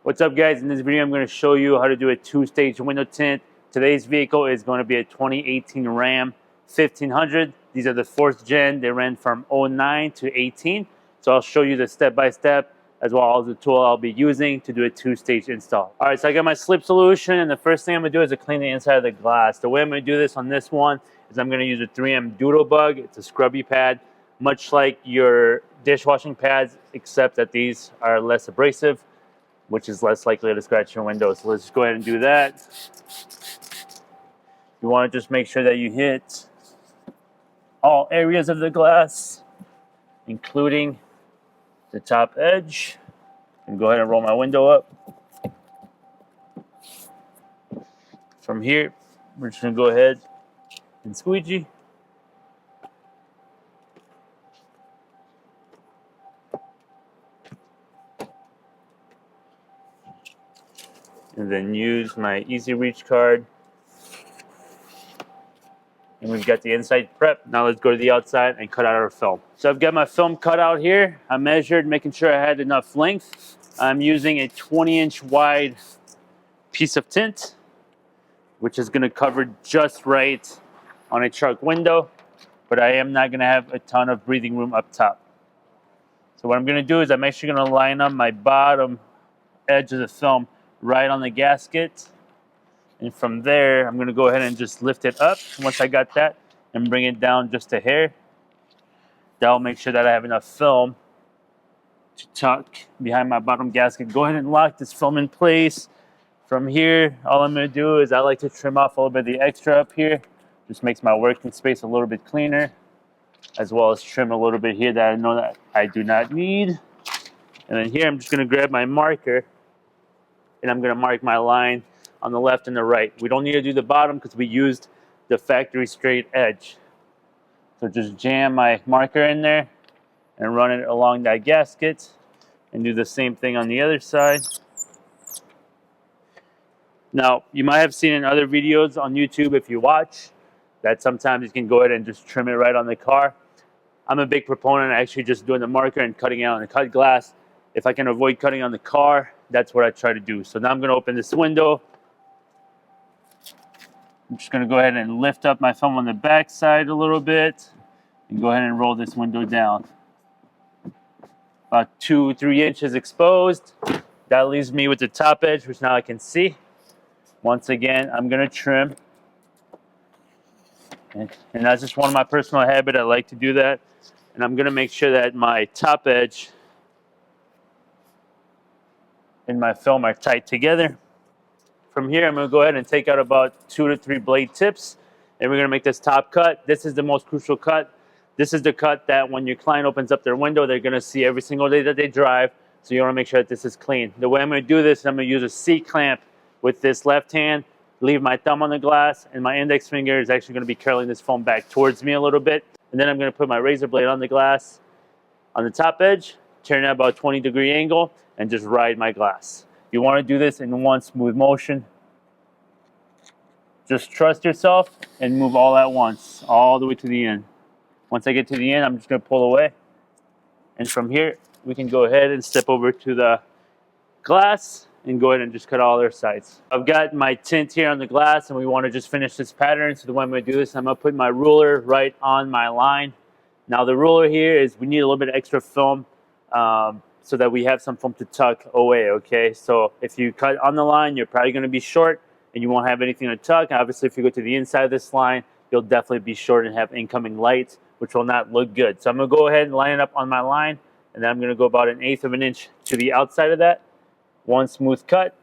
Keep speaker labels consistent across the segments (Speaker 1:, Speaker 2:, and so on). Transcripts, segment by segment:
Speaker 1: What's up, guys? In this video I'm going to show you how to do a two-stage window tint. Today's vehicle is going to be a 2018 Ram 1500. These are the 4th gen. They ran from 09 to 18. So I'll show you the step-by-step as well as the tool I'll be using to do a two-stage install. All right, so I got my slip solution, and the first thing I'm going to do is to clean the inside of the glass. The way I'm going to do this on this one is I'm going to use a 3M Doodle Bug. It's a scrubby pad, much like your dishwashing pads, except that these are less abrasive, which is less likely to scratch your windows. So let's just go ahead and do that. You want to just make sure that you hit all areas of the glass, including the top edge. And go ahead and roll my window up. From here, we're just going to go ahead and squeegee. And then use my Easy Reach card. And we've got the inside prep. Now let's go to the outside and cut out our film. So I've got my film cut out here. I measured, making sure I had enough length. I'm using a 20-inch wide piece of tint, which is going to cover just right on a truck window, but I am not going to have a ton of breathing room up top. So what I'm going to do is I'm actually going to line up my bottom edge of the film right on the gasket. And from there, I'm going to go ahead and just lift it up once I got that and bring it down just a hair. That'll make sure that I have enough film to tuck behind my bottom gasket. Go ahead and lock this film in place. From here, all I'm going to do is I like to trim off a little bit of the extra up here. Just makes my working space a little bit cleaner, as well as trim a little bit here that I know that I do not need. And then here, I'm just going to grab my marker and I'm going to mark my line on the left and the right. We don't need to do the bottom because we used the factory straight edge. So just jam my marker in there and run it along that gasket and do the same thing on the other side. Now, you might have seen in other videos on YouTube, if you watch, that sometimes you can go ahead and just trim it right on the car. I'm a big proponent of actually just doing the marker and cutting it on the cut glass. If I can avoid cutting on the car, that's what I try to do. So now I'm going to open this window. I'm just going to go ahead and lift up my film on the back side a little bit and go ahead and roll this window down. About 2-3 inches exposed. That leaves me with the top edge, which now I can see. Once again, I'm going to trim. And that's just one of my personal habits. I like to do that. And I'm going to make sure that my top edge and my film are tight together. From here, I'm going to go ahead and take out about 2 to 3 blade tips, and we're going to make this top cut. This is the most crucial cut. This is the cut that when your client opens up their window, they're going to see every single day that they drive, so you want to make sure that this is clean. The way I'm going to do this, I'm going to use a C-clamp with this left hand, leave my thumb on the glass, and my index finger is actually going to be curling this foam back towards me a little bit. And then I'm going to put my razor blade on the glass on the top edge, turn at about a 20-degree angle, and just ride my glass. You want to do this in one smooth motion. Just trust yourself and move all at once, all the way to the end. Once I get to the end, I'm just going to pull away. And from here, we can go ahead and step over to the glass and go ahead and just cut all their sides. I've got my tint here on the glass, and we want to just finish this pattern. So the way I'm going to do this, I'm going to put my ruler right on my line. Now the ruler here is we need a little bit of extra film so that we have some film to tuck away, okay? So if you cut on the line, you're probably going to be short and you won't have anything to tuck. Obviously, if you go to the inside of this line, you'll definitely be short and have incoming light, which will not look good. So I'm going to go ahead and line it up on my line, and then I'm going to go about 1/8 of an inch to the outside of that. One smooth cut.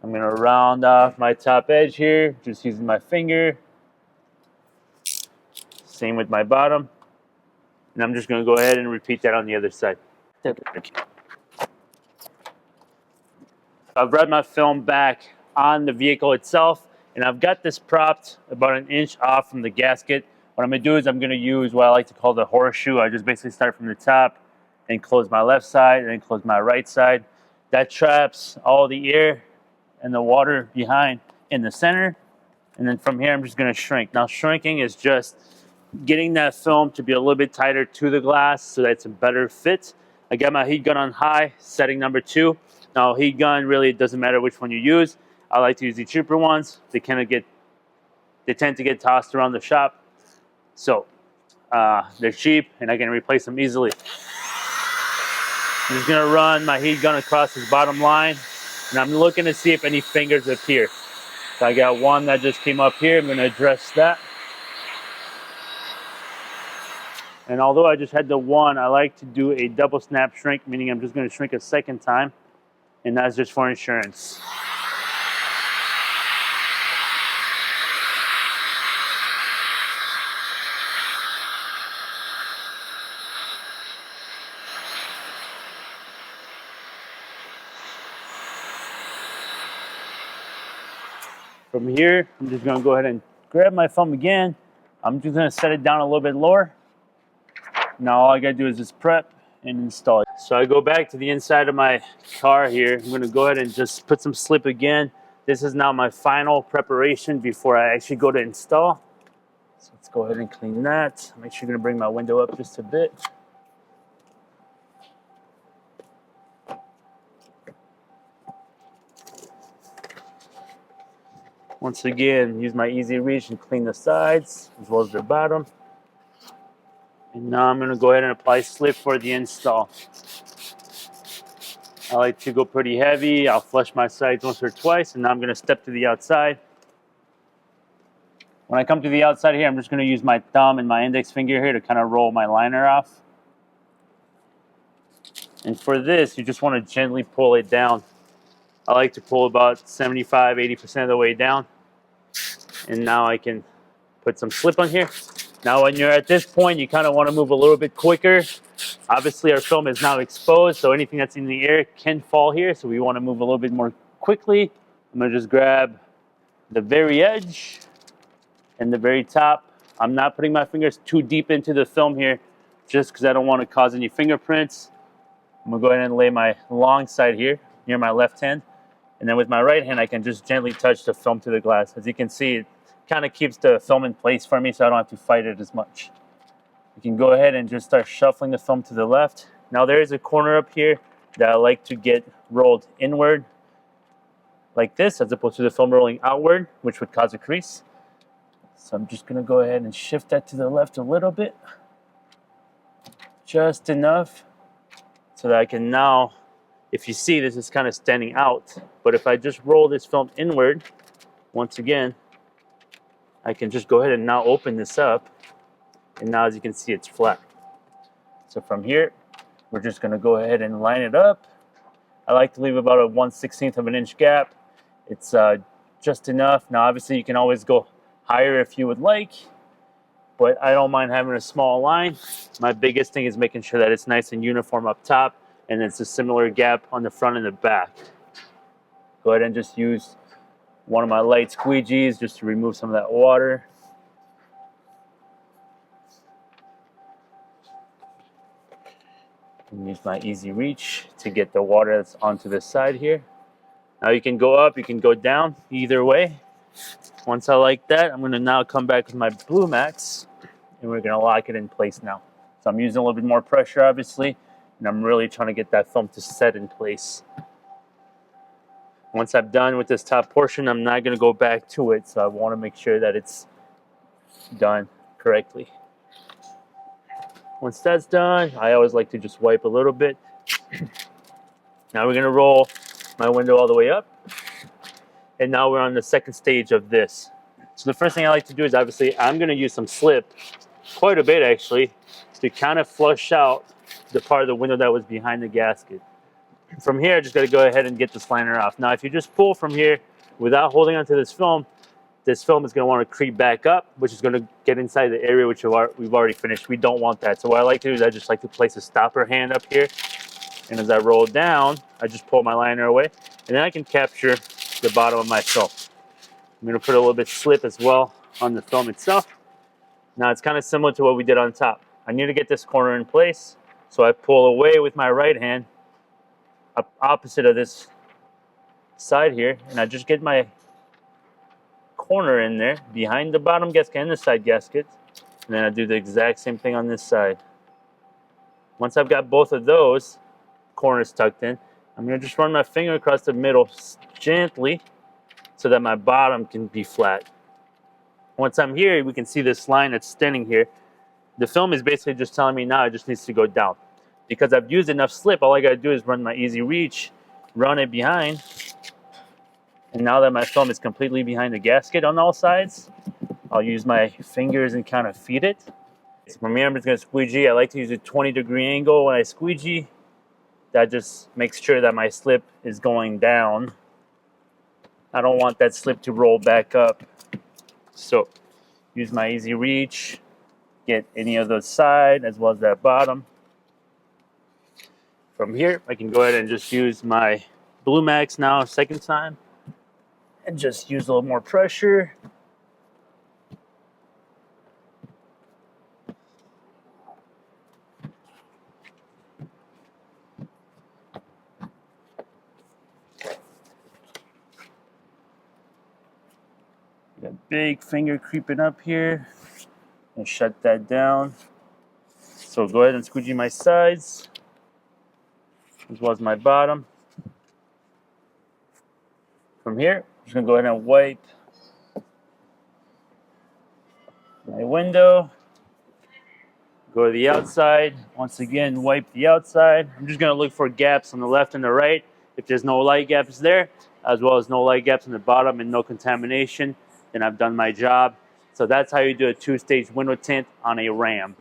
Speaker 1: I'm going to round off my top edge here, just using my finger. Same with my bottom. And I'm just going to go ahead and repeat that on the other side. I've brought my film back on the vehicle itself, and I've got this propped about 1 inch off from the gasket. What I'm going to do is I'm going to use what I like to call the horseshoe. I just basically start from the top and close my left side and then close my right side. That traps all the air and the water behind in the center. And then from here, I'm just going to shrink. Now, shrinking is just getting that film to be a little bit tighter to the glass so that it's a better fit. I got my heat gun on high, setting number 2. Now heat gun, really, it doesn't matter which one you use. I like to use the cheaper ones. They tend to get tossed around the shop. So they're cheap and I can replace them easily. I'm just gonna run my heat gun across this bottom line, and I'm looking to see if any fingers appear. So I got one that just came up here. I'm gonna address that. And although I just had the one, I like to do a double snap shrink, meaning I'm just gonna shrink a second time, and that's just for insurance. From here, I'm just gonna go ahead and grab my film again. I'm just gonna set it down a little bit lower. Now all I gotta do is just prep and install it. So I go back to the inside of my car here. I'm gonna go ahead and just put some slip again. This is now my final preparation before I actually go to install. So let's go ahead and clean that. Make sure you're gonna bring my window up just a bit. Once again, use my easy reach and clean the sides as well as the bottom. And now I'm going to go ahead and apply slip for the install. I like to go pretty heavy. I'll flush my sides once or twice, and now I'm going to step to the outside. When I come to the outside here, I'm just going to use my thumb and my index finger here to kind of roll my liner off. And for this, you just want to gently pull it down. I like to pull about 75–80% of the way down. And now I can put some slip on here. Now when you're at this point, you kind of want to move a little bit quicker. Obviously our film is now exposed, so anything that's in the air can fall here. So we want to move a little bit more quickly. I'm going to just grab the very edge and the very top. I'm not putting my fingers too deep into the film here just because I don't want to cause any fingerprints. I'm going to go ahead and lay my long side here near my left hand. And then with my right hand, I can just gently touch the film to the glass. As you can see, it kind of keeps the film in place for me so I don't have to fight it as much. You can go ahead and just start shuffling the film to the left. Now there is a corner up here that I like to get rolled inward like this, as opposed to the film rolling outward, which would cause a crease. So I'm just gonna go ahead and shift that to the left a little bit. Just enough so that I can now, if you see, this is kind of standing out. But if I just roll this film inward, once again, I can just go ahead and now open this up. And now as you can see, it's flat. So from here, we're just gonna go ahead and line it up. I like to leave about a 1/16 of an inch gap. It's just enough. Now obviously you can always go higher if you would like, but I don't mind having a small line. My biggest thing is making sure that it's nice and uniform up top, and it's a similar gap on the front and the back. Go ahead and just use one of my light squeegees just to remove some of that water. And use my easy reach to get the water that's onto the side here. Now you can go up, you can go down, either way. Once I like that, I'm gonna now come back with my Blue Max and we're gonna lock it in place now. So I'm using a little bit more pressure, obviously, and I'm really trying to get that film to set in place. Once I'm done with this top portion, I'm not gonna go back to it, so I wanna make sure that it's done correctly. Once that's done, I always like to just wipe a little bit. Now we're gonna roll my window all the way up. And now we're on the second stage of this. So the first thing I like to do is, obviously, I'm gonna use some slip, quite a bit actually, to kind of flush out the part of the window that was behind the gasket. From here, I just gotta go ahead and get this liner off. Now, if you just pull from here without holding onto this film is gonna wanna creep back up, which is gonna get inside the area which we've already finished. We don't want that. So what I like to do is I just like to place a stopper hand up here. And as I roll down, I just pull my liner away, and then I can capture the bottom of my film. I'm gonna put a little bit of slip as well on the film itself. Now it's kind of similar to what we did on top. I need to get this corner in place, so I pull away with my right hand, opposite of this side here, and I just get my corner in there, behind the bottom gasket and the side gasket, and then I do the exact same thing on this side. Once I've got both of those corners tucked in, I'm going to just run my finger across the middle gently so that my bottom can be flat. Once I'm here, we can see this line that's standing here. The film is basically just telling me now it just needs to go down. Because I've used enough slip, all I got to do is run my easy reach, run it behind, and now that my film is completely behind the gasket on all sides, I'll use my fingers and kind of feed it. So from here, I'm just going to squeegee. I like to use a 20-degree angle when I squeegee. That just makes sure that my slip is going down. I don't want that slip to roll back up. So use my easy reach, get any of the side as well as that bottom. From here, I can go ahead and just use my Blue Max now, second time, and just use a little more pressure. Got a big finger creeping up here, and shut that down. So go ahead and squeegee my sides, as well as my bottom. From here, I'm just gonna go ahead and wipe my window. Go to the outside. Once again, wipe the outside. I'm just gonna look for gaps on the left and the right. If there's no light gaps there, as well as no light gaps on the bottom and no contamination, then I've done my job. So that's how you do a two-stage window tint on a Ram.